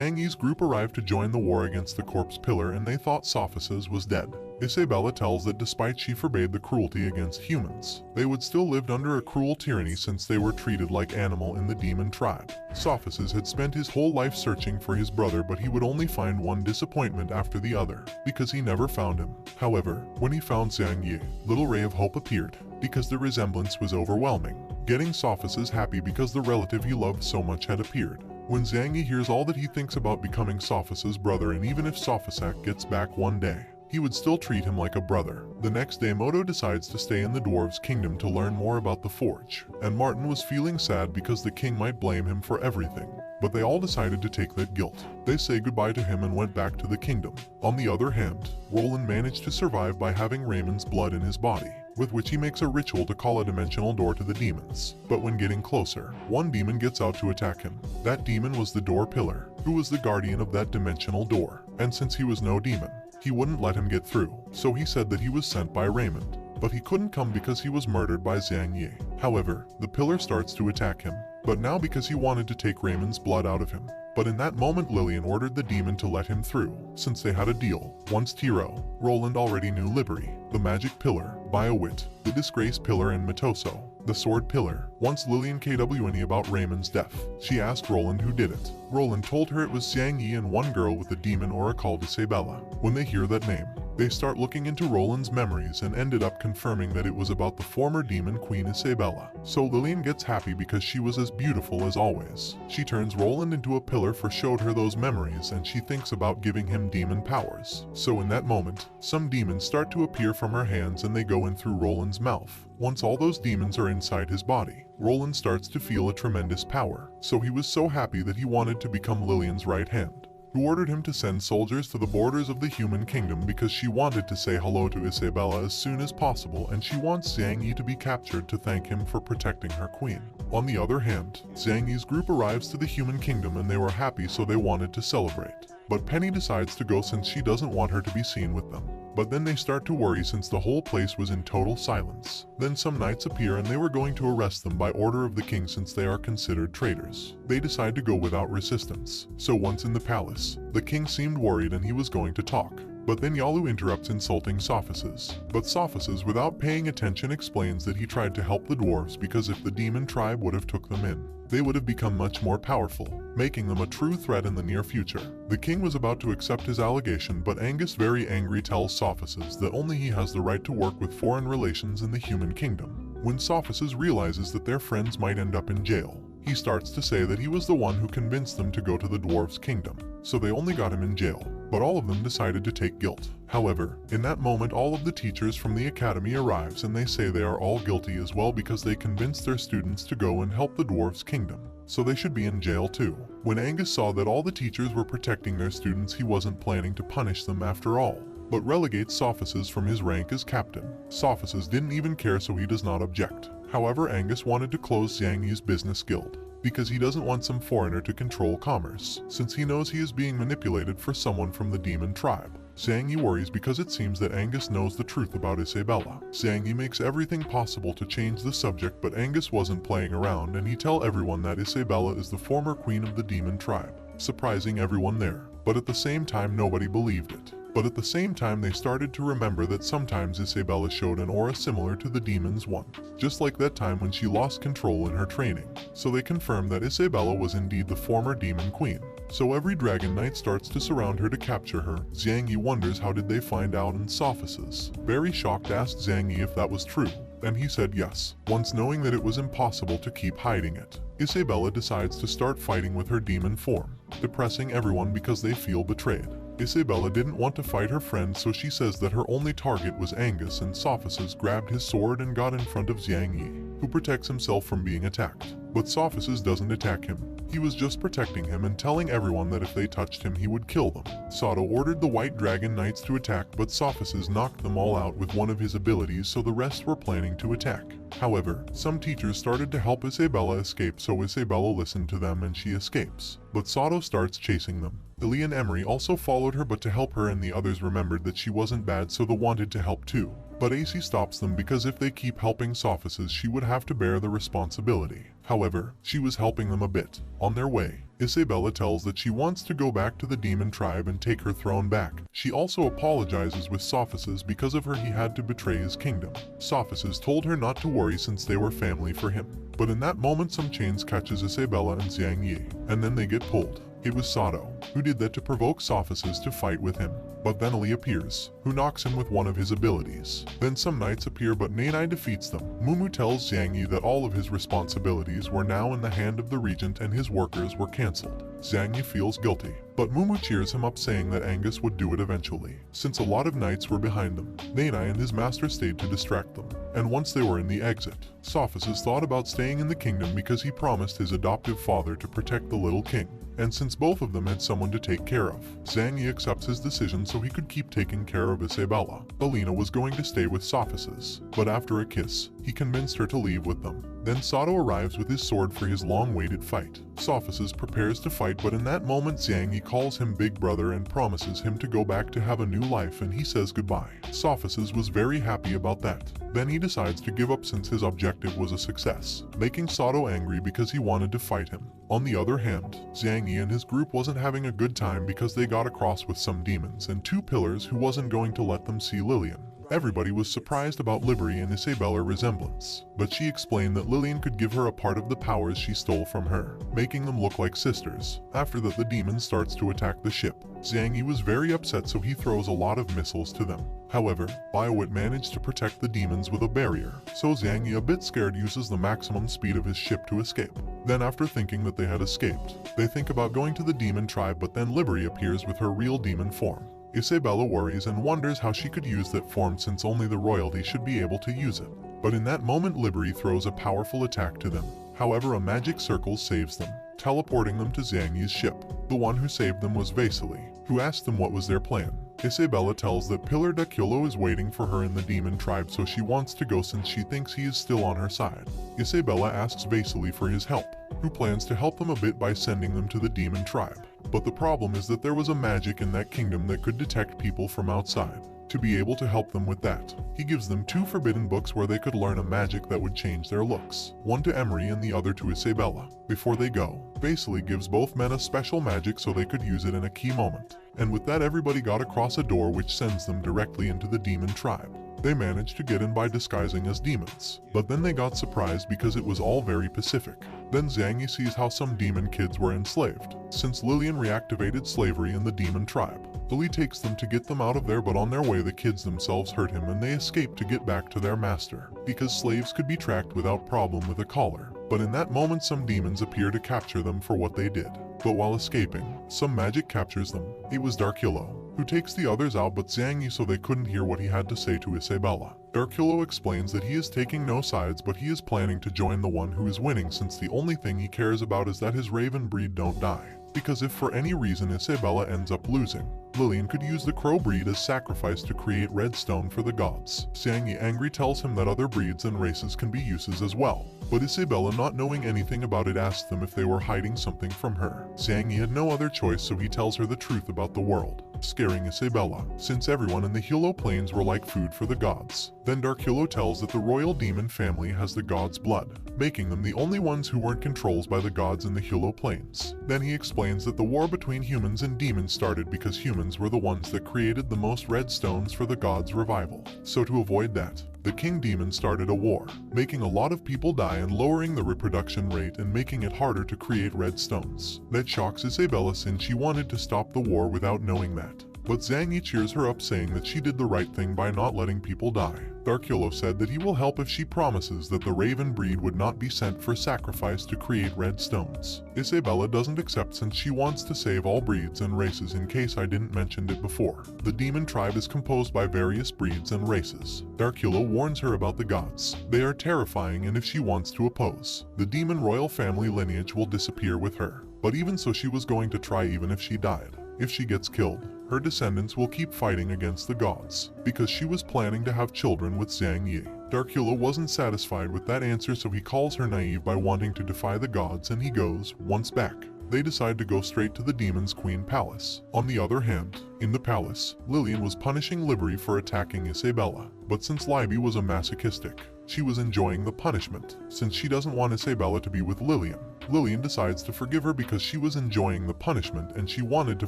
Zhang Yi's group arrived to join the war against the corpse pillar and they thought Sophocles was dead. Isabella tells that despite she forbade the cruelty against humans, they would still lived under a cruel tyranny since they were treated like animal in the demon tribe. Sophocles had spent his whole life searching for his brother, but he would only find one disappointment after the other, because he never found him. However, when he found Zhang Yi, little ray of hope appeared, because the resemblance was overwhelming, getting Sophocles happy because the relative he loved so much had appeared. When Zhang Yi hears all that, he thinks about becoming Sophocles' brother, and even if Sophocles gets back one day, he would still treat him like a brother. The next day, Moto decides to stay in the dwarves' kingdom to learn more about the forge, and Martin was feeling sad because the king might blame him for everything. But they all decided to take that guilt. They say goodbye to him and went back to the kingdom. On the other hand, Roland managed to survive by having Raymond's blood in his body, with which he makes a ritual to call a dimensional door to the demons. But when getting closer, one demon gets out to attack him. That demon was the door pillar, who was the guardian of that dimensional door. And since he was no demon, he wouldn't let him get through, so he said that he was sent by Raymond. But he couldn't come because he was murdered by Zhang Yi. However, the pillar starts to attack him, but now because he wanted to take Raymond's blood out of him. But in that moment, Lillian ordered the demon to let him through, since they had a deal. Once Tiro, Roland already knew Liberi, the magic pillar, Biowit, the disgrace pillar, and Matoso, the sword pillar. Once Lillian KW about Raymond's death, she asked Roland who did it. Roland told her it was Zhang Yi and one girl with a demon aura called Isabella. When they hear that name, they start looking into Roland's memories and ended up confirming that it was about the former demon queen Isabella. So Lillian gets happy because she was as beautiful as always. She turns Roland into a pillar for showed her those memories, and she thinks about giving him demon powers. So in that moment, some demons start to appear from her hands and they go in through Roland's mouth. Once all those demons are inside his body, Roland starts to feel a tremendous power. So he was so happy that he wanted to become Lillian's right hand, who ordered him to send soldiers to the borders of the human kingdom because she wanted to say hello to Isabella as soon as possible, and she wants Zhang Yi to be captured to thank him for protecting her queen. On the other hand, Zhang Yi's group arrives to the human kingdom and they were happy, so they wanted to celebrate. But Penny decides to go since she doesn't want her to be seen with them. But then they start to worry since the whole place was in total silence. Then some knights appear and they were going to arrest them by order of the king since they are considered traitors. They decide to go without resistance. So once in the palace, the king seemed worried and he was going to talk. But then Yalu interrupts, insulting Sophocles. But Sophocles, without paying attention, explains that he tried to help the dwarves because if the demon tribe would have took them in, they would have become much more powerful, making them a true threat in the near future. The king was about to accept his allegation, but Angus, very angry, tells Sophocles that only he has the right to work with foreign relations in the human kingdom. When Sophocles realizes that their friends might end up in jail, he starts to say that he was the one who convinced them to go to the dwarves' kingdom, so they only got him in jail. But all of them decided to take guilt. However, in that moment all of the teachers from the academy arrives and they say they are all guilty as well because they convinced their students to go and help the dwarves' kingdom, so they should be in jail too. When Angus saw that all the teachers were protecting their students, he wasn't planning to punish them after all, but relegates Sophocles from his rank as captain. Sophocles didn't even care, so he does not object. However, Angus wanted to close Zhang Yi's business guild, because he doesn't want some foreigner to control commerce, since he knows he is being manipulated for someone from the demon tribe. Zhang Yi worries because it seems that Angus knows the truth about Isabella. Zhang Yi makes everything possible to change the subject, but Angus wasn't playing around and he tells everyone that Isabella is the former queen of the demon tribe, surprising everyone there. But at the same time nobody believed it. But at the same time they started to remember that sometimes Isabella showed an aura similar to the demon's one, just like that time when she lost control in her training. So they confirmed that Isabella was indeed the former demon queen. So every dragon knight starts to surround her to capture her. Zhang Yi wonders how did they find out, and Sophocles, very shocked, asked Zhang Yi if that was true, and he said yes, once knowing that it was impossible to keep hiding it. Isabella decides to start fighting with her demon form, depressing everyone because they feel betrayed. Isabella didn't want to fight her friend, so she says that her only target was Angus, and Sophocles grabbed his sword and got in front of Zhang Yi, who protects himself from being attacked. But Sophocles doesn't attack him. He was just protecting him and telling everyone that if they touched him he would kill them. Sato ordered the White Dragon Knights to attack, but Sophocles knocked them all out with one of his abilities, so the rest were planning to attack. However, some teachers started to help Isabella escape, so Isabella listened to them and she escapes. But Sato starts chasing them. Ilya and Emery also followed her, but to help her and the others remembered that she wasn't bad, so they wanted to help too. but AC stops them because if they keep helping Sophices, she would have to bear the responsibility. However, she was helping them a bit. On their way, Isabella tells that she wants to go back to the demon tribe and take her throne back. She also apologizes with Sophices because of her he had to betray his kingdom. Sophices told her not to worry since they were family for him. But in that moment some chains catches Isabella and Xiang Yi, and then they get pulled. It was Sato, who did that to provoke Sophices to fight with him. But then Ali appears, who knocks him with one of his abilities. Then some knights appear but Nanai defeats them. Mumu tells Xiang Yi that all of his responsibilities were now in the hand of the regent and his workers were cancelled. Xiang Yi feels guilty, but Mumu cheers him up saying that Angus would do it eventually, since a lot of knights were behind them. Nanai and his master stayed to distract them, and once they were in the exit, Sophices thought about staying in the kingdom because he promised his adoptive father to protect the little king. And since both of them had someone to take care of, Xiang Yi accepts his decision so he could keep taking care of Isabella. Alina was going to stay with Sophices, but after a kiss, he convinced her to leave with them. Then Sato arrives with his sword for his long-awaited fight. Sophices prepares to fight, but in that moment Xiang Yi calls him Big Brother and promises him to go back to have a new life, and he says goodbye. Sophices was very happy about that. Then he decides to give up since his objective was a success, making Sato angry because he wanted to fight him. On the other hand, Xiang Yi and his group wasn't having a good time because they got across with some demons and two pillars who wasn't going to let them see Lillian. Everybody was surprised about Liberty and Isabella resemblance, but she explained that Lillian could give her a part of the powers she stole from her, making them look like sisters. After that, the demon starts to attack the ship. Xiang Yi was very upset, so he throws a lot of missiles to them. However, Biowit managed to protect the demons with a barrier, so Xiang Yi, a bit scared, uses the maximum speed of his ship to escape. Then after thinking that they had escaped, they think about going to the demon tribe, but then Liberty appears with her real demon form. Isabella worries and wonders how she could use that form since only the royalty should be able to use it. But in that moment Liberty throws a powerful attack to them. However, a magic circle saves them, teleporting them to Xiang Yi's ship. The one who saved them was Vasily, who asked them what was their plan. Isabella tells that Pilar d'Aquilo is waiting for her in the demon tribe, so she wants to go since she thinks he is still on her side. Isabella asks Vasily for his help, who plans to help them a bit by sending them to the demon tribe. But the problem is that there was a magic in that kingdom that could detect people from outside. To be able to help them with that, he gives them 2 forbidden books where they could learn a magic that would change their looks, one to Emery and the other to Isabella. Before they go, Vasily gives both men a special magic so they could use it in a key moment. And with that, everybody got across a door which sends them directly into the demon tribe. They managed to get in by disguising as demons, but then they got surprised because it was all very pacific. Then Xiang Yi sees how some demon kids were enslaved, since Lillian reactivated slavery in the demon tribe. Lily takes them to get them out of there, but on their way the kids themselves hurt him and they escape to get back to their master, because slaves could be tracked without problem with a collar. But in that moment some demons appear to capture them for what they did. But while escaping, some magic captures them. It was Darkillo, who takes the others out but Xiang Yi so they couldn't hear what he had to say to Isabella. Darkillo explains that he is taking no sides, but he is planning to join the one who is winning since the only thing he cares about is that his raven breed don't die. Because if for any reason Isabella ends up losing, Lillian could use the crow breed as sacrifice to create redstone for the gods. Xiang Yi angry tells him that other breeds and races can be uses as well. But Isabella, not knowing anything about it, asks them if they were hiding something from her. Xiang Yi had no other choice, so he tells her the truth about the world, scaring Isabella, since everyone in the Hilo Plains were like food for the gods. Then Darkillo tells that the royal demon family has the gods' blood, making them the only ones who weren't controlled by the gods in the Hilo Plains. Then he explains that the war between humans and demons started because humans were the ones that created the most red stones for the gods' revival. So to avoid that, the king demon started a war, making a lot of people die and lowering the reproduction rate and making it harder to create red stones. That shocks Isabella since she wanted to stop the war without knowing that. But Xiang Yi cheers her up, saying that she did the right thing by not letting people die. Darkillo said that he will help if she promises that the raven breed would not be sent for sacrifice to create red stones. Isabella doesn't accept since she wants to save all breeds and races. In case I didn't mention it before, the demon tribe is composed by various breeds and races. Darkillo warns her about the gods. They are terrifying, and if she wants to oppose, the demon royal family lineage will disappear with her. But even so, she was going to try even if she died. If she gets killed, her descendants will keep fighting against the gods, because she was planning to have children with Xiang Yi. Darkillo wasn't satisfied with that answer, so he calls her naive by wanting to defy the gods, and he goes once back. they decide to go straight to the Demon's Queen Palace. On the other hand, in the palace, Lillian was punishing Libri for attacking Isabella, but since Libby was a masochistic, she was enjoying the punishment. Since she doesn't want Isabella to be with Lillian, Lillian decides to forgive her because she was enjoying the punishment and she wanted to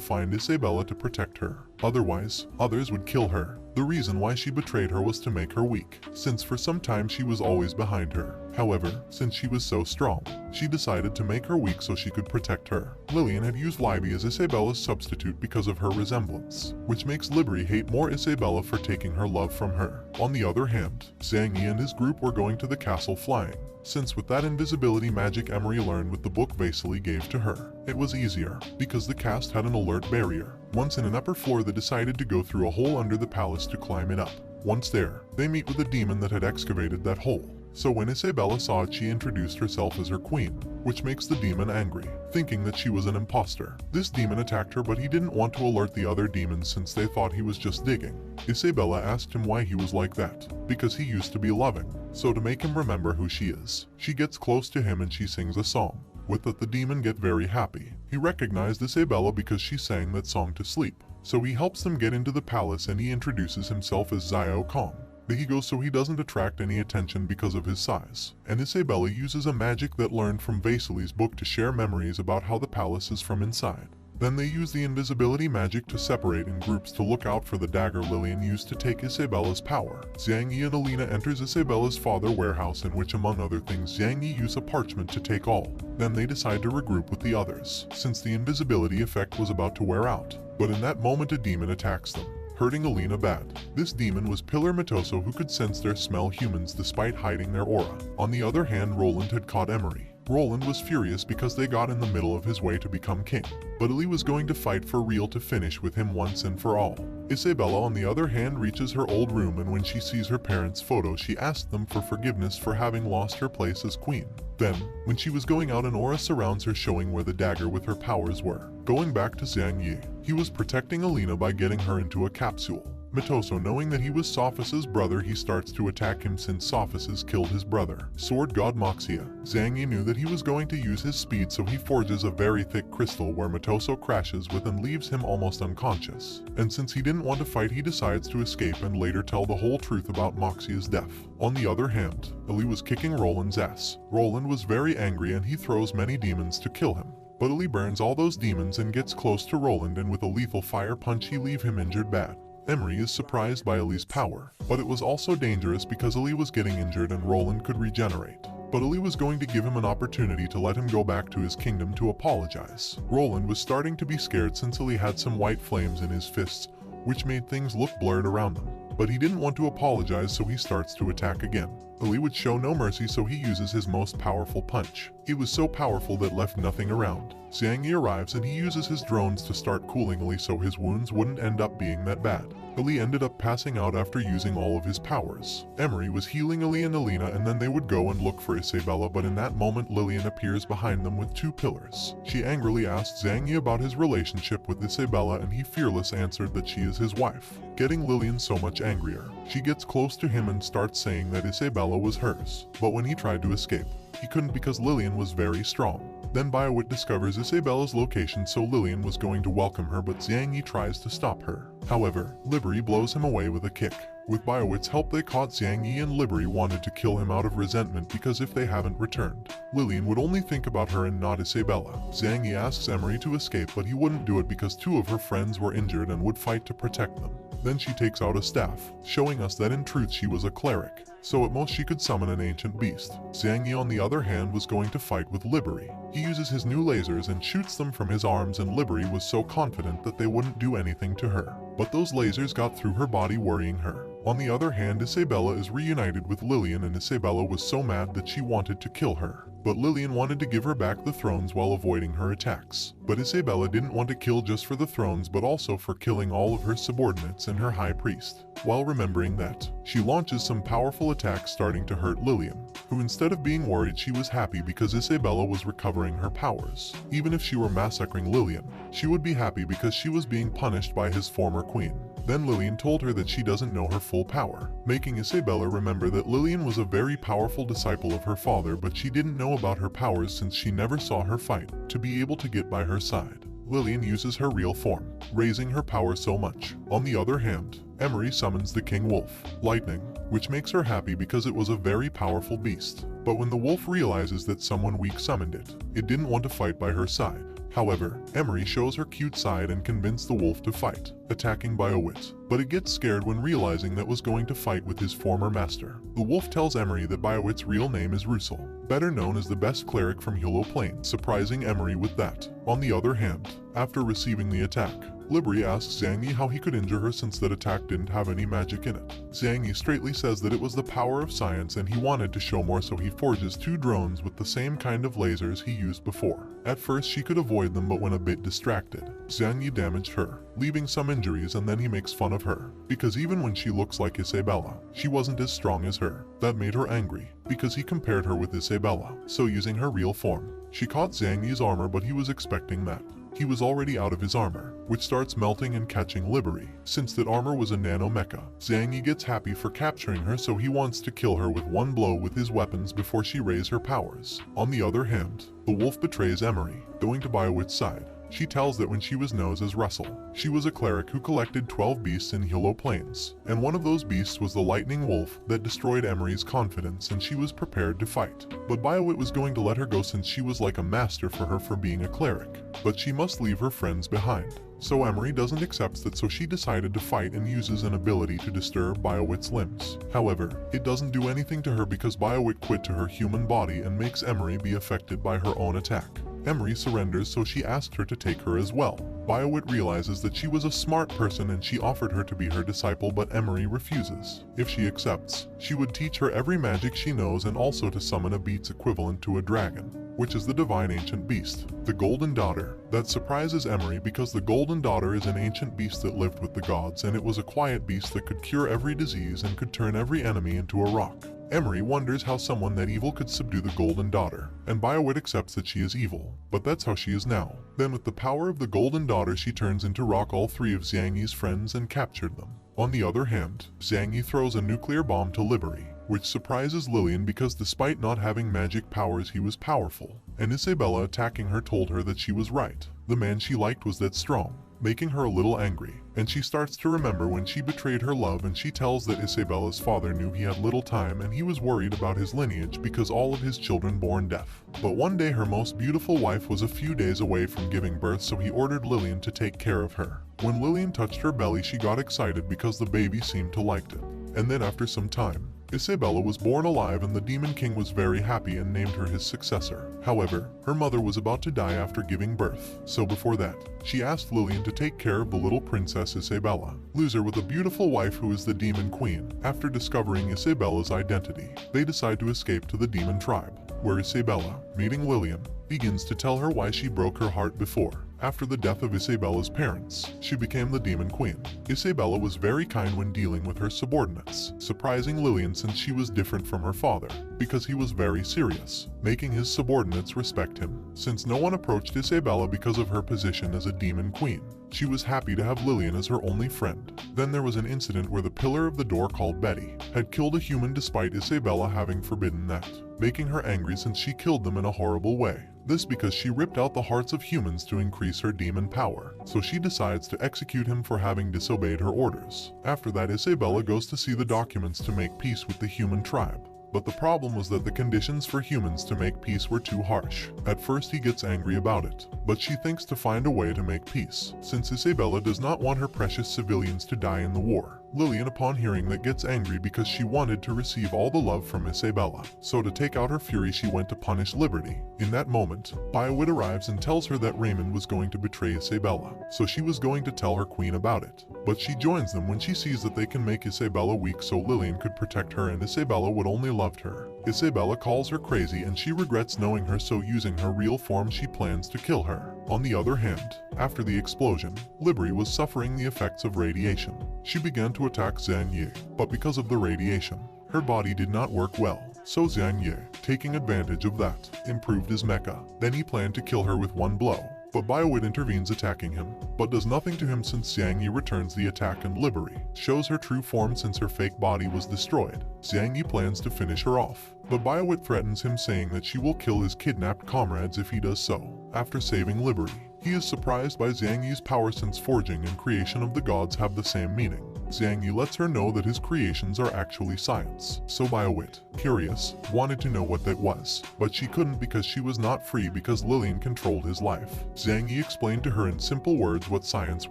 find Isabella to protect her. Otherwise, others would kill her. The reason why she betrayed her was to make her weak, since for some time she was always behind her. However, since she was so strong, she decided to make her weak so she could protect her. Lillian had used Libby as Isabella's substitute because of her resemblance, which makes Libri hate more Isabella for taking her love from her. On the other hand, Zhang Yi and his group were going to the castle flying, since with that invisibility magic Emery learned with the book Vasily gave to her, it was easier, because the cast had an alert barrier. Once in an upper floor, they decided to go through a hole under the palace to climb it up. Once there, they meet with a demon that had excavated that hole. So when Isabella saw it, she introduced herself as her queen, which makes the demon angry, thinking that she was an imposter. This demon attacked her, but he didn't want to alert the other demons since they thought he was just digging. Isabella asked him why he was like that, because he used to be loving. So to make him remember who she is, she gets close to him and she sings a song. With that, the demon get very happy. He recognized Isabella because she sang that song to sleep. So he helps them get into the palace and he introduces himself as Xiao Kong. He goes so he doesn't attract any attention because of his size. And Isabella uses a magic that learned from Vasily's book to share memories about how the palace is from inside. Then they use the invisibility magic to separate in groups to look out for the dagger Lillian used to take Isabella's power. Zhang Yi and Alina enters Isabella's father's warehouse, in which among other things Zhang Yi used a parchment to take all. Then they decide to regroup with the others, since the invisibility effect was about to wear out. But in that moment a demon attacks them, hurting Alina bad. This demon was Pillar Matoso, who could sense their smell humans despite hiding their aura. On the other hand, Roland had caught Emery. Roland was furious because they got in the middle of his way to become king, but Ali was going to fight for real to finish with him once and for all. Isabella on the other hand reaches her old room, and when she sees her parents' photo she asks them for forgiveness for having lost her place as queen. Then, when she was going out, an aura surrounds her showing where the dagger with her powers were. Going back to Zhang Yi, he was protecting Alina by getting her into a capsule. Matoso, knowing that he was Sophus's brother, he starts to attack him since Sophus killed his brother, Sword God Moxia. Zhang Yi knew that he was going to use his speed, so he forges a very thick crystal where Matoso crashes with and leaves him almost unconscious. And since he didn't want to fight, he decides to escape and later tell the whole truth about Moxia's death. On the other hand, Ali was kicking Roland's ass. Roland was very angry and he throws many demons to kill him. But Ali burns all those demons and gets close to Roland, and with a lethal fire punch he leave him injured bad. Emery is surprised by Ali's power, but it was also dangerous because Ali was getting injured and Roland could regenerate. But Ali was going to give him an opportunity to let him go back to his kingdom to apologize. Roland was starting to be scared since Ali had some white flames in his fists, which made things look blurred around them. But he didn't want to apologize, so he starts to attack again. Ali would show no mercy, so he uses his most powerful punch. It was so powerful that left nothing around. Zhang Yi arrives and he uses his drones to start cooling Ali so his wounds wouldn't end up being that bad. Ali ended up passing out after using all of his powers. Emery was healing Ali and Alina, and then they would go and look for Isabella, but in that moment Lillian appears behind them with 2 pillars. She angrily asked Zhang Yi about his relationship with Isabella, and he fearless answered that she is his wife, getting Lillian so much angrier. She gets close to him and starts saying that Isabella was hers, but when he tried to escape, he couldn't because Lillian was very strong. Then Biowit discovers Isabella's location, so Lillian was going to welcome her, but Zhang Yi tries to stop her. However, Libri blows him away with a kick. With Biowit's help they caught Zhang Yi, and Libri wanted to kill him out of resentment because if they haven't returned, Lillian would only think about her and not Isabella. Zhang Yi asks Emery to escape, but he wouldn't do it because 2 of her friends were injured and would fight to protect them. Then she takes out a staff, showing us that in truth she was a cleric, so at most she could summon an ancient beast. Zhang Yi on the other hand was going to fight with Libri. He uses his new lasers and shoots them from his arms, and Libri was so confident that they wouldn't do anything to her. But those lasers got through her body, worrying her. On the other hand, Isabella is reunited with Lillian, and Isabella was so mad that she wanted to kill her. But Lillian wanted to give her back the thrones while avoiding her attacks. But Isabella didn't want to kill just for the thrones, but also for killing all of her subordinates and her high priest. While remembering that, she launches some powerful attacks starting to hurt Lillian, who instead of being worried she was happy because Isabella was recovering her powers. Even if she were massacring Lillian, she would be happy because she was being punished by his former queen. Then Lillian told her that she doesn't know her full power, making Isabella remember that Lillian was a very powerful disciple of her father, but she didn't know know about her powers since she never saw her fight, to be able to get by her side. Lillian uses her real form, raising her power so much. On the other hand, Emery summons the King Wolf, Lightning, which makes her happy because it was a very powerful beast. But when the wolf realizes that someone weak summoned it, it didn't want to fight by her side. However, Emery shows her cute side and convinces the wolf to fight, attacking Biowit, but it gets scared when realizing that was going to fight with his former master. The wolf tells Emery that Biowit's real name is Russell, better known as the best cleric from Hilo Plain, surprising Emery with that. On the other hand, after receiving the attack, Libri asks Xiang Yi how he could injure her since that attack didn't have any magic in it. Xiang Yi straightly says that it was the power of science and he wanted to show more, so he forges 2 drones with the same kind of lasers he used before. At first she could avoid them, but when a bit distracted, Xiang Yi damaged her, leaving some injuries, and then he makes fun of her, because even when she looks like Isabella, she wasn't as strong as her. That made her angry, because he compared her with Isabella, so using her real form, she caught Xiang Yi's armor, but he was expecting that. He was already out of his armor, which starts melting and catching Libri. Since that armor was a nano mecha, Xiang Yi gets happy for capturing her, so he wants to kill her with one blow with his weapons before she raises her powers. On the other hand, the wolf betrays Emery, going to Biowit's side. She tells that when she was known as Russell, she was a cleric who collected 12 beasts in Hilo Plains, and one of those beasts was the Lightning Wolf that destroyed Emery's confidence, and she was prepared to fight. But Biowit was going to let her go since she was like a master for her for being a cleric, but she must leave her friends behind. So Emery doesn't accept that, so she decided to fight and uses an ability to disturb Biowit's limbs. However, it doesn't do anything to her because Biowit quit to her human body and makes Emery be affected by her own attack. Emery surrenders, so she asked her to take her as well. Biowit realizes that she was a smart person and she offered her to be her disciple, but Emery refuses. If she accepts, she would teach her every magic she knows and also to summon a beast equivalent to a dragon, which is the divine ancient beast, the Golden Daughter. That surprises Emery because the Golden Daughter is an ancient beast that lived with the gods, and it was a quiet beast that could cure every disease and could turn every enemy into a rock. Emery wonders how someone that evil could subdue the Golden Daughter, and Biowit accepts that she is evil, but that's how she is now. Then with the power of the Golden Daughter she turns into rock all 3 of Xiang Yi's friends and captured them. On the other hand, Xiang Yi throws a nuclear bomb to Libri, which surprises Lillian because despite not having magic powers he was powerful, and Isabella attacking her told her that she was right. The man she liked was that strong, making her a little angry, and she starts to remember when she betrayed her love, and she tells that Isabella's father knew he had little time and he was worried about his lineage because all of his children born deaf. But one day her most beautiful wife was a few days away from giving birth, so he ordered Lillian to take care of her. When Lillian touched her belly she got excited because the baby seemed to like it. And then after some time, Isabella was born alive and the Demon King was very happy and named her his successor. However, her mother was about to die after giving birth, so before that, she asked Lillian to take care of the little princess Isabella, leaves her with a beautiful wife who is the Demon Queen. After discovering Isabella's identity, they decide to escape to the Demon Tribe, where Isabella, meeting Lillian, begins to tell her why she broke her heart before. After the death of Isabella's parents, she became the Demon Queen. Isabella was very kind when dealing with her subordinates, surprising Lillian since she was different from her father, because he was very serious, making his subordinates respect him. Since no one approached Isabella because of her position as a Demon Queen, she was happy to have Lillian as her only friend. Then there was an incident where the pillar of the door called Betty had killed a human despite Isabella having forbidden that, making her angry since she killed them in a horrible way. This because she ripped out the hearts of humans to increase her demon power, so she decides to execute him for having disobeyed her orders. After that, Isabella goes to see the documents to make peace with the human tribe. But the problem was that the conditions for humans to make peace were too harsh. At first he gets angry about it, but she thinks to find a way to make peace, since Isabella does not want her precious civilians to die in the war. Lillian, upon hearing that, gets angry because she wanted to receive all the love from Isabella. So to take out her fury she went to punish Liberty. In that moment, Biowit arrives and tells her that Raymond was going to betray Isabella, so she was going to tell her queen about it. But she joins them when she sees that they can make Isabella weak so Lillian could protect her and Isabella would only loved her. Isabella calls her crazy and she regrets knowing her, so using her real form she plans to kill her. On the other hand, after the explosion, Libri was suffering the effects of radiation. She began to attack Xiang Yi, but because of the radiation, her body did not work well. So Xiang Yi, taking advantage of that, improved his mecha. Then he planned to kill her with one blow, but Biowit intervenes attacking him. but does nothing to him since Xiang Yi returns the attack and Liberi shows her true form since her fake body was destroyed. Xiang Yi plans to finish her off, but Biowit threatens him saying that she will kill his kidnapped comrades if he does so. After saving Liberi, he is surprised by Xiang Yi's power since forging and creation of the gods have the same meaning. Xiang Yi lets her know that his creations are actually science, so Biowit, curious, wanted to know what that was, but she couldn't because she was not free because Lillian controlled his life. Xiang Yi explained to her in simple words what science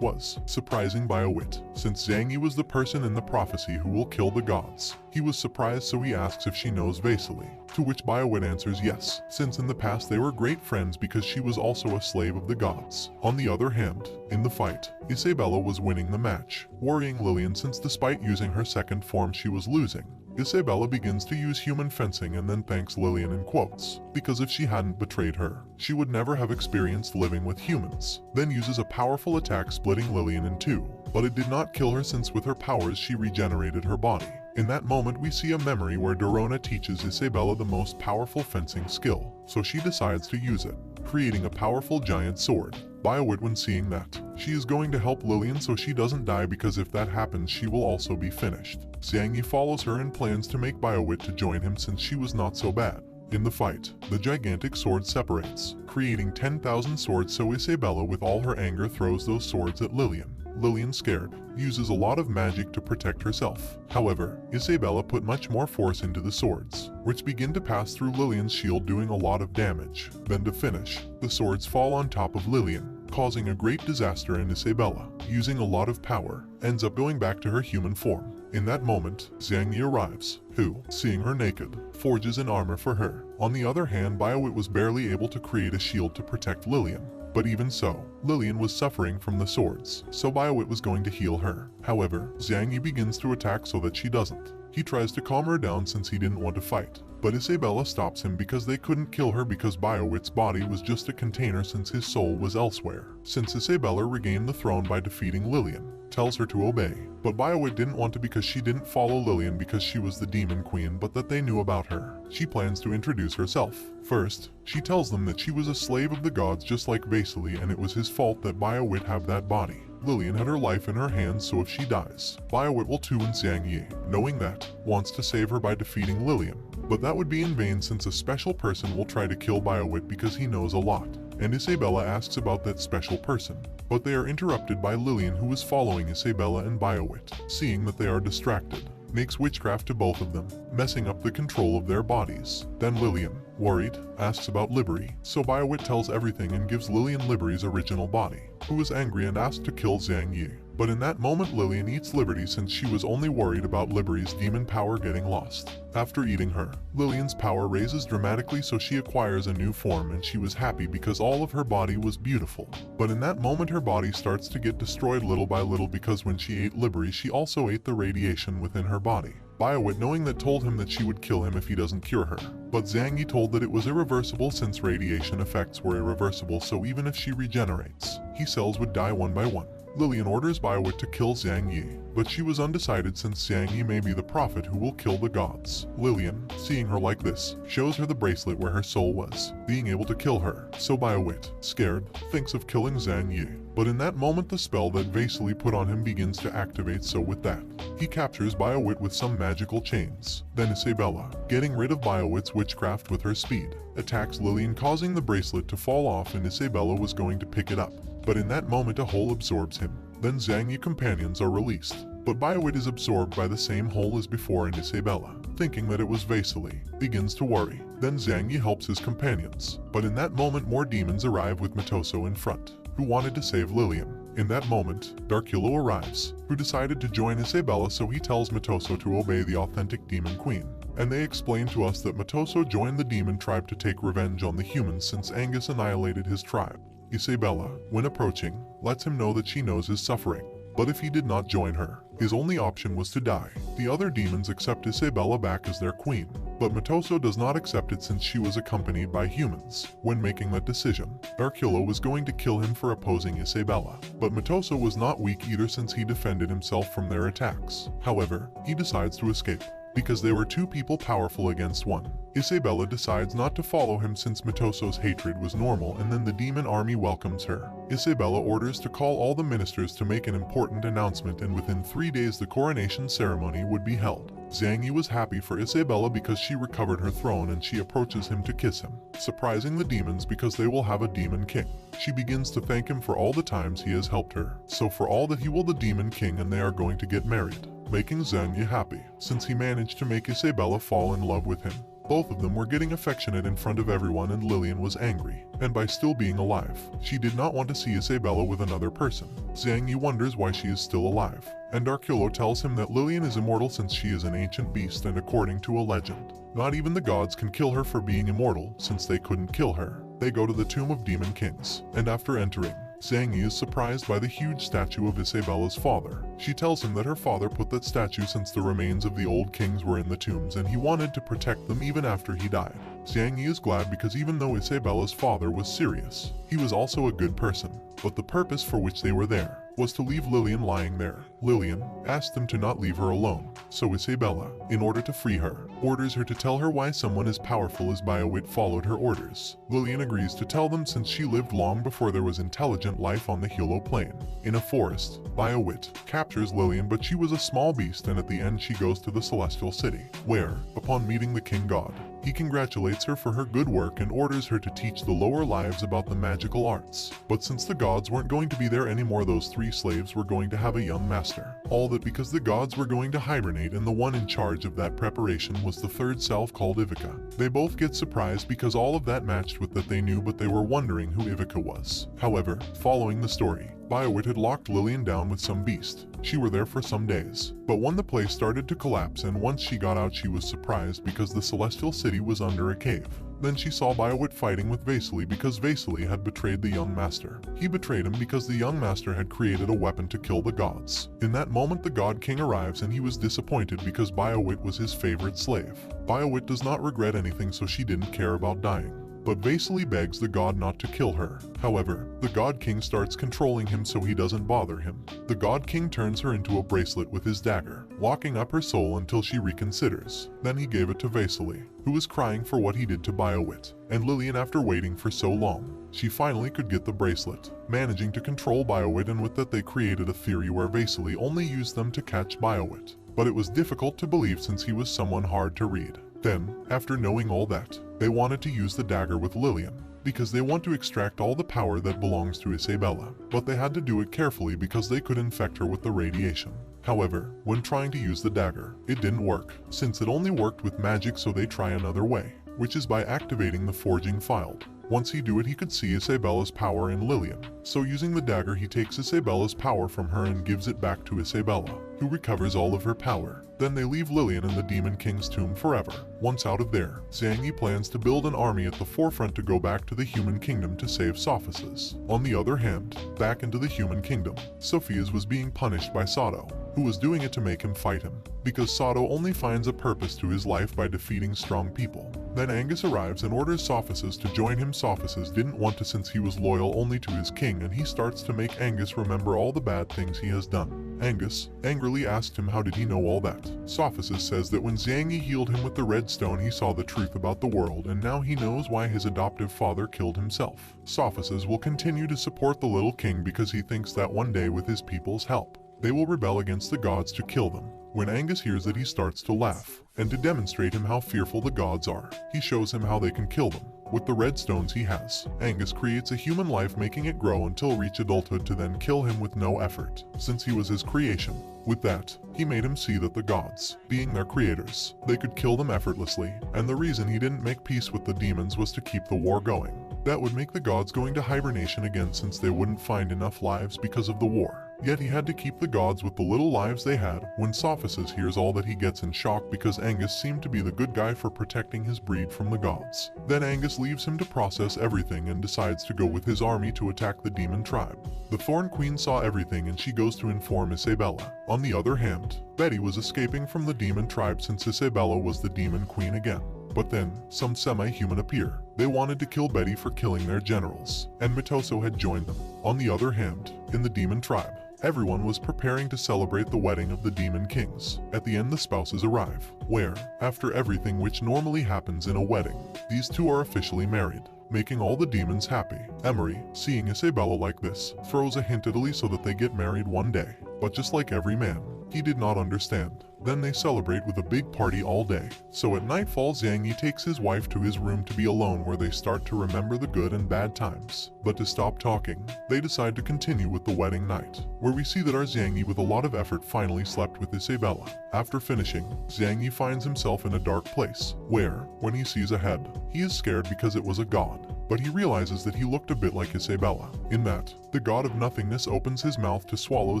was, surprising Biowit, since Xiang Yi was the person in the prophecy who will kill the gods. He was surprised, so he asks if she knows Vasily, to which Biowit answers yes, since in the past they were great friends because she was also a slave of the gods. On the other hand, in the fight, Isabella was winning the match, worrying Lillian since despite using her second form she was losing. Isabella begins to use human fencing and then thanks Lillian in quotes, because if she hadn't betrayed her, she would never have experienced living with humans. Then uses a powerful attack splitting Lillian in two, but it did not kill her since with her powers she regenerated her body. In that moment we see a memory where Dorona teaches Isabella the most powerful fencing skill, so she decides to use it, creating a powerful giant sword. Biowit, when seeing that, she is going to help Lillian so she doesn't die because if that happens she will also be finished. Xiang Yi follows her and plans to make Biowit to join him since she was not so bad. In the fight, the gigantic sword separates, creating 10,000 swords, so Isabella with all her anger throws those swords at Lillian. Lillian, scared, uses a lot of magic to protect herself. However, Isabella put much more force into the swords, which begin to pass through Lillian's shield doing a lot of damage. Then to finish, the swords fall on top of Lillian, causing a great disaster, and Isabella, using a lot of power, ends up going back to her human form. In that moment, Xiang Yi arrives, who, seeing her naked, forges an armor for her. On the other hand, Biowit was barely able to create a shield to protect Lillian. But even so, Lillian was suffering from the swords, so Biowit was going to heal her. However, Xiang Yi begins to attack so that she doesn't. He tries to calm her down since he didn't want to fight, but Isabella stops him because they couldn't kill her because Biowit's body was just a container since his soul was elsewhere. Since Isabella regained the throne by defeating Lillian, tells her to obey, but Biowit didn't want to because she didn't follow Lillian because she was the demon queen, but that they knew about her. She plans to introduce herself. First, she tells them that she was a slave of the gods just like Vasily and it was his fault that Biowit have that body. Lillian had her life in her hands, so if she dies, Biowit will too, and Xiang Yi, knowing that, wants to save her by defeating Lillian. But that would be in vain since a special person will try to kill Biowit because he knows a lot, and Isabella asks about that special person. But they are interrupted by Lillian, who is following Isabella and Biowit. Seeing that they are distracted, makes witchcraft to both of them, messing up the control of their bodies. Then Lillian, worried, asks about Liberi, so Biowit tells everything and gives Lillian Liberi's original body, who is angry and asks to kill Xiang Yi. But in that moment Lillian eats Liberi since she was only worried about Liberi's demon power getting lost. After eating her, Lillian's power raises dramatically, so she acquires a new form, and she was happy because all of her body was beautiful. But in that moment her body starts to get destroyed little by little because when she ate Liberi she also ate the radiation within her body. Biowit, knowing that, told him that she would kill him if he doesn't cure her. But Xiang Yi told that it was irreversible since radiation effects were irreversible, so even if she regenerates, he cells would die one by one. Lillian orders Biowit to kill Xiang Yi, but she was undecided since Xiang Yi may be the prophet who will kill the gods. Lillian, seeing her like this, shows her the bracelet where her soul was, being able to kill her, so Biowit, scared, thinks of killing Xiang Yi. But in that moment the spell that Vasily put on him begins to activate, so with that, he captures Biowit with some magical chains. Then Isabella, getting rid of Biowit's witchcraft with her speed, attacks Lillian, causing the bracelet to fall off, and Isabella was going to pick it up. But in that moment a hole absorbs him. Then Xiang Yi companions are released. But Biowit is absorbed by the same hole as before, and Isabella, thinking that it was Vasily, begins to worry. Then Xiang Yi helps his companions. But in that moment more demons arrive with Matoso in front, who wanted to save Lillian. In that moment, Darkulo arrives, who decided to join Isabella, so he tells Matoso to obey the authentic demon queen. And they explain to us that Matoso joined the demon tribe to take revenge on the humans since Angus annihilated his tribe. Isabella, when approaching, lets him know that she knows his suffering. But if he did not join her, his only option was to die. The other demons accept Isabella back as their queen, but Matoso does not accept it since she was accompanied by humans. When making that decision, Darkulo was going to kill him for opposing Isabella, but Matoso was not weak either since he defended himself from their attacks. However, he decides to escape, because they were two people powerful against one. Isabella decides not to follow him since Matoso's hatred was normal, and then the demon army welcomes her. Isabella orders to call all the ministers to make an important announcement, and within 3 days the coronation ceremony would be held. Zhang Yi was happy for Isabella because she recovered her throne, and she approaches him to kiss him, surprising the demons because they will have a demon king. She begins to thank him for all the times he has helped her, so for all that he will the demon king, and they are going to get married, making Zhang Yi happy, since he managed to make Isabella fall in love with him. Both of them were getting affectionate in front of everyone, and Lillian was angry, and by still being alive, she did not want to see Isabella with another person. Zhang Yi wonders why she is still alive, and Arculo tells him that Lillian is immortal since she is an ancient beast, and according to a legend, not even the gods can kill her for being immortal. Since they couldn't kill her, they go to the tomb of demon kings, and after entering, Zhang Yi is surprised by the huge statue of Isabella's father. She tells him that her father put that statue since the remains of the old kings were in the tombs, and he wanted to protect them even after he died. Zhang Yi is glad because even though Isabella's father was serious, he was also a good person, but the purpose for which they were there was to leave Lillian lying there. Lillian asked them to not leave her alone, so Isabella, in order to free her, orders her to tell her why someone as powerful as Biowit followed her orders. Lillian agrees to tell them since she lived long before there was intelligent life on the Hilo Plain. In a forest, Biowit captures Lillian, but she was a small beast, and at the end she goes to the Celestial City, where, upon meeting the King God, he congratulates her for her good work and orders her to teach the lower lives about the magical arts. But since the gods weren't going to be there anymore, those 3 slaves were going to have a young master. All that because the gods were going to hibernate, and the one in charge of that preparation was the 3rd self called Ivica. They both get surprised because all of that matched with that they knew, but they were wondering who Ivica was. However, following the story, Biowit had locked Lillian down with some beast. She were there for some days, but when the place started to collapse and once she got out, she was surprised because the Celestial City was under a cave. Then she saw Biowit fighting with Vasily because Vasily had betrayed the young master. He betrayed him because the young master had created a weapon to kill the gods. In that moment the God King arrives, and he was disappointed because Biowit was his favorite slave. Biowit does not regret anything, so she didn't care about dying. But Vasily begs the god not to kill her. However, the God King starts controlling him so he doesn't bother him. The God King turns her into a bracelet with his dagger, locking up her soul until she reconsiders. Then he gave it to Vasily, who was crying for what he did to Biowit. And Lillian, after waiting for so long, she finally could get the bracelet, managing to control Biowit, and with that they created a theory where Vasily only used them to catch Biowit. But it was difficult to believe since he was someone hard to read. Then, after knowing all that, they wanted to use the dagger with Lillian, because they want to extract all the power that belongs to Isabella, but they had to do it carefully because they could infect her with the radiation. However, when trying to use the dagger, it didn't work, since it only worked with magic, so they try another way, which is by activating the forging field. Once he do it, he could see Isabella's power in Lillian, so using the dagger he takes Isabella's power from her and gives it back to Isabella, who recovers all of her power. Then they leave Lillian in the Demon King's tomb forever. Once out of there, Zhang Yi plans to build an army at the forefront to go back to the human kingdom to save Sophices. On the other hand, back into the human kingdom, Sophias was being punished by Sato, who was doing it to make him fight him, because Sato only finds a purpose to his life by defeating strong people. Then Angus arrives and orders Sophices to join him. Sophices didn't want to since he was loyal only to his king, and he starts to make Angus remember all the bad things he has done. Angus angrily asked him how did he know all that. Sophices says that when Zhang Yi healed him with the red stone, he saw the truth about the world, and now he knows why his adoptive father killed himself. Sophices will continue to support the little king because he thinks that one day with his people's help, they will rebel against the gods to kill them. When Angus hears that, he starts to laugh, and to demonstrate him how fearful the gods are, he shows him how they can kill them. With the red stones he has, Angus creates a human life, making it grow until reach adulthood to then kill him with no effort, since he was his creation. With that, he made him see that the gods, being their creators, they could kill them effortlessly, and the reason he didn't make peace with the demons was to keep the war going. That would make the gods going to hibernation again since they wouldn't find enough lives because of the war. Yet he had to keep the gods with the little lives they had. When Sophices hears all that, he gets in shock because Angus seemed to be the good guy for protecting his breed from the gods. Then Angus leaves him to process everything and decides to go with his army to attack the demon tribe. The Thorn Queen saw everything and she goes to inform Isabella. On the other hand, Betty was escaping from the demon tribe since Isabella was the demon queen again. But then, some semi-human appear. They wanted to kill Betty for killing their generals, and Matoso had joined them. On the other hand, in the demon tribe, Everyone was preparing to celebrate the wedding of the Demon Kings. At the end, the spouses arrive, where, after everything which normally happens in a wedding, these two are officially married, making all the demons happy. Emery, seeing Isabella like this, throws a hint at Ellie so that they get married one day. But just like every man, he did not understand. Then they celebrate with a big party all day. So at nightfall, Zhang Yi takes his wife to his room to be alone, where they start to remember the good and bad times. But to stop talking, they decide to continue with the wedding night, where we see that our Zhang Yi with a lot of effort finally slept with Isabella. After finishing, Zhang Yi finds himself in a dark place, where, when he sees a head, he is scared because it was a god. But he realizes that he looked a bit like Isabella, in that, the god of nothingness opens his mouth to swallow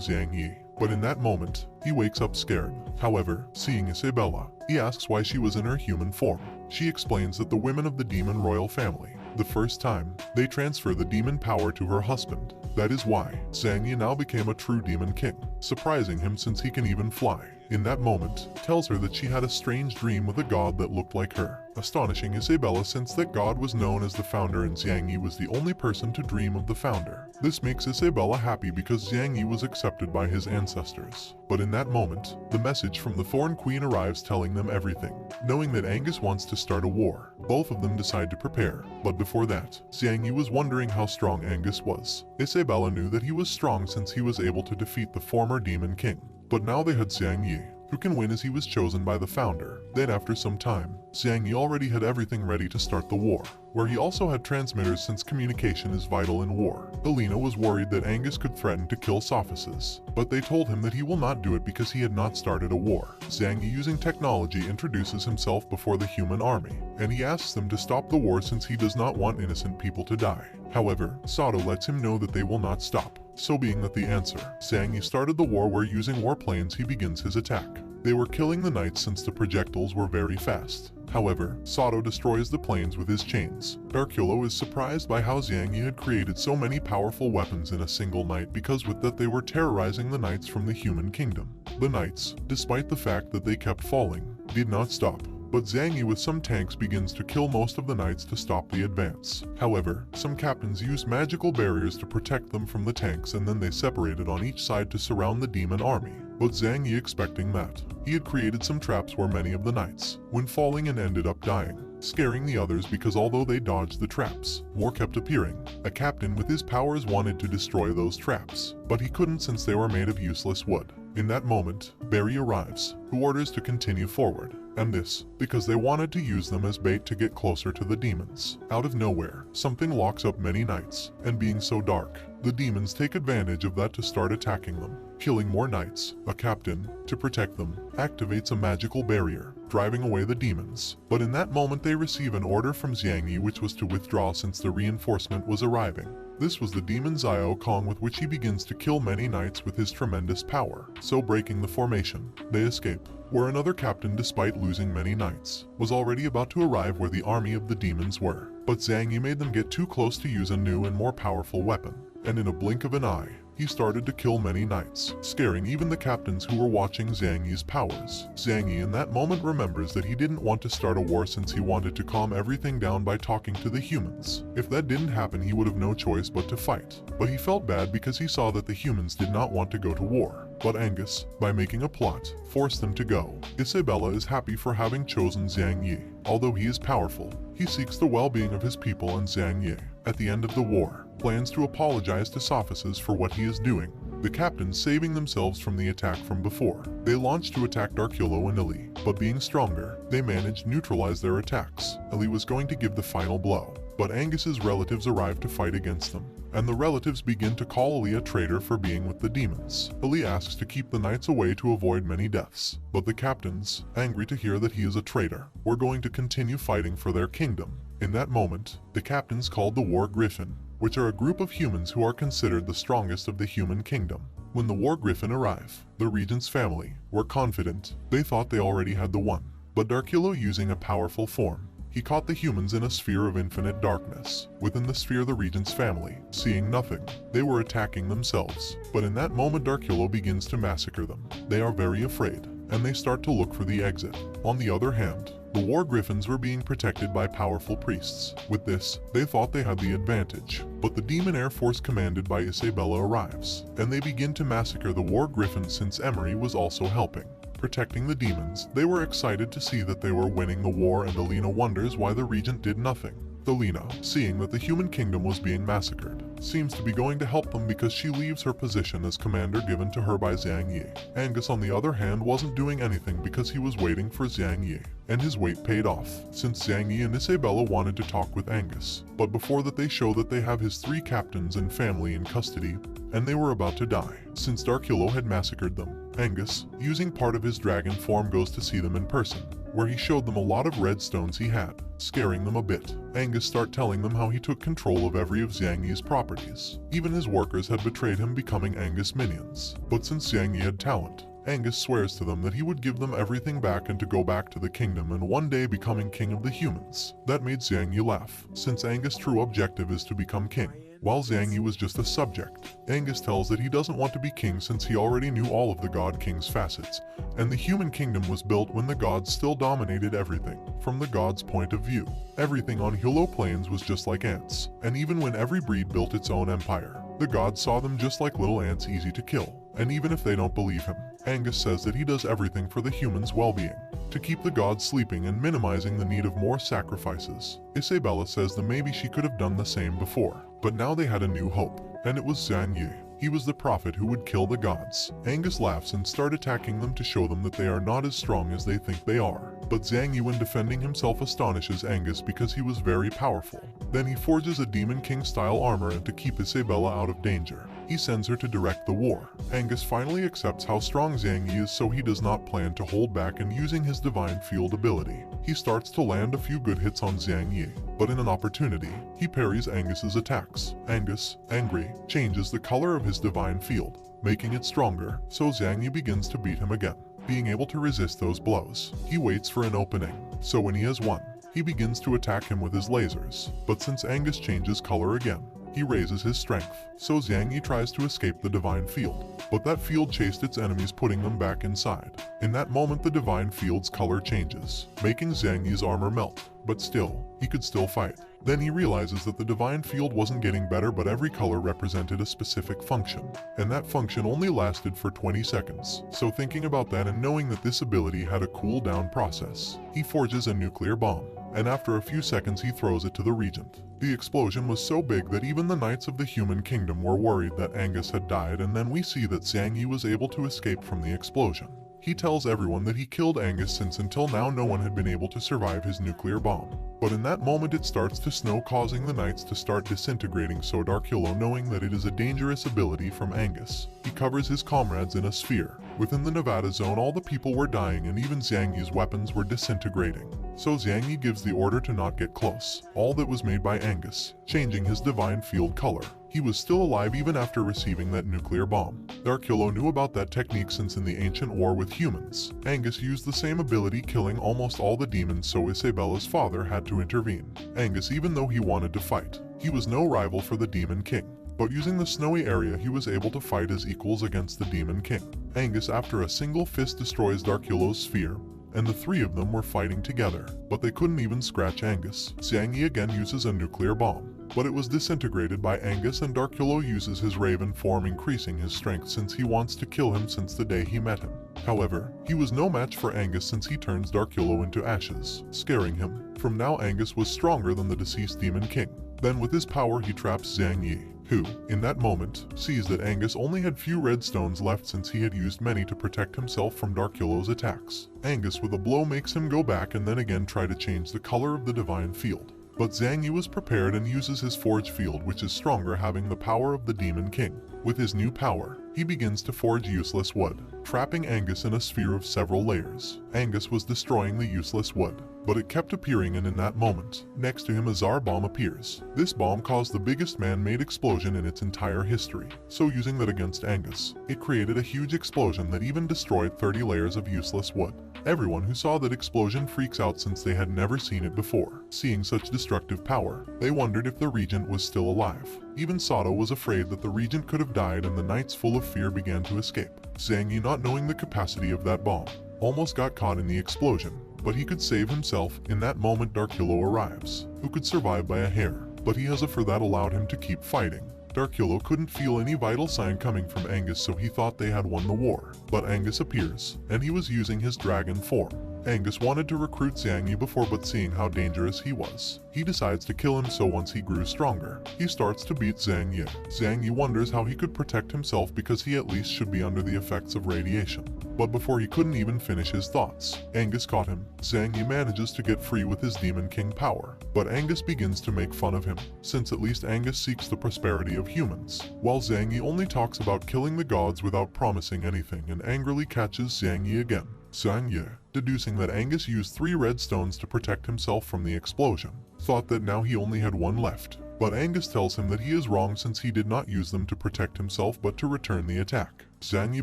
Zhang Yi. But in that moment, he wakes up scared. However, seeing Isabella, he asks why she was in her human form. She explains that the women of the demon royal family, the first time, they transfer the demon power to her husband. That is why Zhang Yi now became a true demon king, surprising him since he can even fly. In that moment, tells her that she had a strange dream with a god that looked like her, astonishing Isabella since that god was known as the founder and Zhang Yi was the only person to dream of the founder. This makes Isabella happy because Zhang Yi was accepted by his ancestors. But in that moment, the message from the Thorn Queen arrives telling them everything. Knowing that Angus wants to start a war, both of them decide to prepare. But before that, Zhang Yi was wondering how strong Angus was. Isabella knew that he was strong since he was able to defeat the former demon king. But now they had Zhang Yi, who can win as he was chosen by the founder. Then after some time, Zhang Yi already had everything ready to start the war, where he also had transmitters since communication is vital in war. Helena was worried that Angus could threaten to kill Sophices, but they told him that he will not do it because he had not started a war. Zhang Yi, using technology, introduces himself before the human army, and he asks them to stop the war since he does not want innocent people to die. However, Sato lets him know that they will not stop. So being that the answer, Zhang Yi started the war where using warplanes he begins his attack. They were killing the knights since the projectiles were very fast. However, Sato destroys the planes with his chains. Darkulo is surprised by how Zhang Yi had created so many powerful weapons in a single night because with that they were terrorizing the knights from the human kingdom. The knights, despite the fact that they kept falling, did not stop. But Zhang Yi with some tanks begins to kill most of the knights to stop the advance. However, some captains use magical barriers to protect them from the tanks and then they separated on each side to surround the demon army. But Zhang Yi, expecting that, he had created some traps where many of the knights, when falling and ended up dying, scaring the others because although they dodged the traps, more kept appearing. A captain with his powers wanted to destroy those traps, but he couldn't since they were made of useless wood. In that moment, Barry arrives, who orders to continue forward. And this, because they wanted to use them as bait to get closer to the demons. Out of nowhere, something locks up many knights, and being so dark, the demons take advantage of that to start attacking them. Killing more knights, a captain, to protect them, activates a magical barrier, driving away the demons. But in that moment they receive an order from Zhang Yi which was to withdraw since the reinforcement was arriving. This was the demon Xiao Kong with which he begins to kill many knights with his tremendous power. So breaking the formation, they escape, where another captain, despite losing many knights, was already about to arrive where the army of the demons were. But Zhang Yi made them get too close to use a new and more powerful weapon, and in a blink of an eye, he started to kill many knights, scaring even the captains who were watching Zhang Yi's powers. Zhang Yi in that moment remembers that he didn't want to start a war since he wanted to calm everything down by talking to the humans. If that didn't happen, he would have no choice but to fight. But he felt bad because he saw that the humans did not want to go to war. But Angus, by making a plot, forced them to go. Isabella is happy for having chosen Zhang Yi. Although he is powerful, he seeks the well-being of his people, and Zhang Yi, at the end of the war, plans to apologize to Sophices for what he is doing. The captains saving themselves from the attack from before. They launched to attack Darkulo and Ellie, but being stronger, they managed to neutralize their attacks. Ellie was going to give the final blow, but Angus's relatives arrive to fight against them, and the relatives begin to call Ellie a traitor for being with the demons. Ellie asks to keep the knights away to avoid many deaths, but the captains, angry to hear that he is a traitor, were going to continue fighting for their kingdom. In that moment, the captains called the War Griffin, which are a group of humans who are considered the strongest of the human kingdom. When the War Griffin arrive, the regent's family were confident. They thought they already had the one, but Darkulo, using a powerful form, he caught the humans in a sphere of infinite darkness. Within the sphere, the regent's family, seeing nothing, they were attacking themselves. But in that moment, Darkulo begins to massacre them. They are very afraid, and they start to look for the exit. On the other hand, the War Griffins were being protected by powerful priests. With this, they thought they had the advantage. But the Demon Air Force commanded by Isabella arrives, and they begin to massacre the War Griffins since Emery was also helping. Protecting the demons, they were excited to see that they were winning the war, and Alina wonders why the regent did nothing. Alina, seeing that the human kingdom was being massacred, seems to be going to help them because she leaves her position as commander given to her by Xiang Yi. Angus, on the other hand, wasn't doing anything because he was waiting for Xiang Yi, and his wait paid off, since Xiang Yi and Isabella wanted to talk with Angus. But before that, they show that they have his 3 captains and family in custody, and they were about to die, since Darkulo had massacred them. Angus, using part of his dragon form, goes to see them in person, where he showed them a lot of red stones he had, scaring them a bit. Angus start telling them how he took control of every of Xiang Yi's properties. Even his workers had betrayed him, becoming Angus minions. But since Xiang Yi had talent, Angus swears to them that he would give them everything back and to go back to the kingdom and one day becoming king of the humans. That made Xiang Yi laugh, since Angus' true objective is to become king, while Xiang Yi was just a subject. Angus tells that he doesn't want to be king since he already knew all of the God King's facets, and the human kingdom was built when the gods still dominated everything. From the gods' point of view, everything on Hilo Plains was just like ants, and even when every breed built its own empire, the gods saw them just like little ants, easy to kill. And even if they don't believe him, Angus says that he does everything for the humans' well-being, to keep the gods sleeping and minimizing the need of more sacrifices. Isabella says that maybe she could have done the same before, but now they had a new hope, and it was Xiang Yi. He was the prophet who would kill the gods. Angus laughs and starts attacking them to show them that they are not as strong as they think they are. But Xiang Yi, when defending himself, astonishes Angus because he was very powerful. Then he forges a Demon King-style armor and to keep Isabella out of danger, he sends her to direct the war. Angus finally accepts how strong Xiang Yi is, so he does not plan to hold back, and using his Divine Field ability, he starts to land a few good hits on Xiang Yi. But in an opportunity, he parries Angus's attacks. Angus, angry, changes the color of his Divine Field, making it stronger, so Xiang Yi begins to beat him again. Being able to resist those blows, he waits for an opening, so when he has won, he begins to attack him with his lasers. But since Angus changes color again, he raises his strength, so Xiang Yi tries to escape the Divine Field, but that field chased its enemies, putting them back inside. In that moment, the Divine Field's color changes, making Xiang Yi's armor melt, but still, he could still fight. Then he realizes that the Divine Field wasn't getting better, but every color represented a specific function, and that function only lasted for 20 seconds. So thinking about that and knowing that this ability had a cooldown process, he forges a nuclear bomb, and after a few seconds he throws it to the regent. The explosion was so big that even the knights of the human kingdom were worried that Angus had died, and then we see that Xiang Yi was able to escape from the explosion. He tells everyone that he killed Angus since until now no one had been able to survive his nuclear bomb. But in that moment it starts to snow, causing the knights to start disintegrating, so Darkulo, knowing that it is a dangerous ability from Angus, he covers his comrades in a sphere. Within the Nevada zone, all the people were dying and even Xiang Yi's weapons were disintegrating. So Xiang Yi gives the order to not get close, all that was made by Angus, changing his Divine Field color. He was still alive even after receiving that nuclear bomb. Darkulo knew about that technique since in the ancient war with humans, Angus used the same ability, killing almost all the demons, so Isabella's father had to intervene. Angus, even though he wanted to fight, he was no rival for the Demon King. But using the snowy area, he was able to fight as equals against the Demon King. Angus, after a single fist, destroys Darkulo's sphere, and the 3 of them were fighting together, but they couldn't even scratch Angus. Xiang Yi again uses a nuclear bomb, but it was disintegrated by Angus, and Darkulo uses his raven form, increasing his strength since he wants to kill him since the day he met him. However, he was no match for Angus since he turns Darkulo into ashes, scaring him. From now, Angus was stronger than the deceased Demon King. Then with his power he traps Xiang Yi, who, in that moment, sees that Angus only had few red stones left since he had used many to protect himself from Darkulo's attacks. Angus with a blow makes him go back and then again try to change the color of the Divine Field. But Xiang Yi was prepared and uses his Forge Field, which is stronger, having the power of the Demon King. With his new power, he begins to forge useless wood, trapping Angus in a sphere of several layers. Angus was destroying the useless wood, but it kept appearing, and in that moment, next to him a Tsar bomb appears. This bomb caused the biggest man-made explosion in its entire history, so using that against Angus, it created a huge explosion that even destroyed 30 layers of useless wood. Everyone who saw that explosion freaks out since they had never seen it before. Seeing such destructive power, they wondered if the regent was still alive. Even Sato was afraid that the regent could have died, and the knights, full of fear, began to escape. Xiang Yi, not knowing the capacity of that bomb, almost got caught in the explosion, but he could save himself. In that moment Darkulo arrives, who could survive by a hair, but he has a fur that allowed him to keep fighting. Darkulo couldn't feel any vital sign coming from Angus, so he thought they had won the war. But Angus appears, and he was using his dragon form. Angus wanted to recruit Xiang Yi before, but seeing how dangerous he was, he decides to kill him. So once he grew stronger, he starts to beat Xiang Yi. Xiang Yi wonders how he could protect himself because he at least should be under the effects of radiation. But before he couldn't even finish his thoughts, Angus caught him. Xiang Yi manages to get free with his Demon King power, but Angus begins to make fun of him, since at least Angus seeks the prosperity of humans, while Xiang Yi only talks about killing the gods without promising anything, and angrily catches Xiang Yi again. Xiang Yi, deducing that Angus used 3 red stones to protect himself from the explosion, thought that now he only had 1 left. But Angus tells him that he is wrong since he did not use them to protect himself but to return the attack. Xiang Yi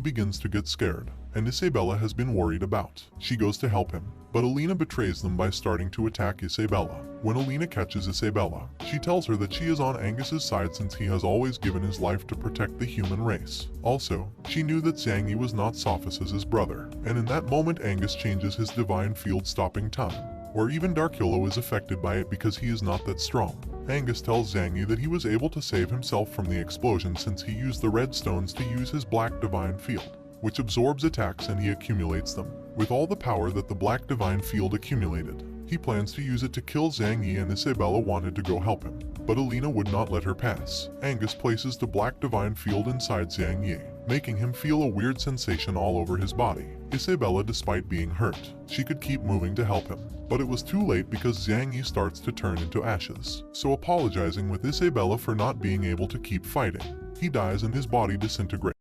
begins to get scared, and Isabella has been worried about. She goes to help him, but Alina betrays them by starting to attack Isabella. When Alina catches Isabella, she tells her that she is on Angus's side since he has always given his life to protect the human race. Also, she knew that Xiang Yi was not Sophos' brother, and in that moment Angus changes his divine field, stopping time, or even Darkulo is affected by it because he is not that strong. Angus tells Xiang Yi that he was able to save himself from the explosion since he used the red stones to use his black divine field, which absorbs attacks, and he accumulates them. With all the power that the black divine field accumulated, he plans to use it to kill Xiang Yi, and Isabella wanted to go help him, but Alina would not let her pass. Angus places the black divine field inside Xiang Yi, making him feel a weird sensation all over his body. Isabella, despite being hurt, she could keep moving to help him, but it was too late because Xiang Yi starts to turn into ashes. So apologizing with Isabella for not being able to keep fighting, he dies and his body disintegrates.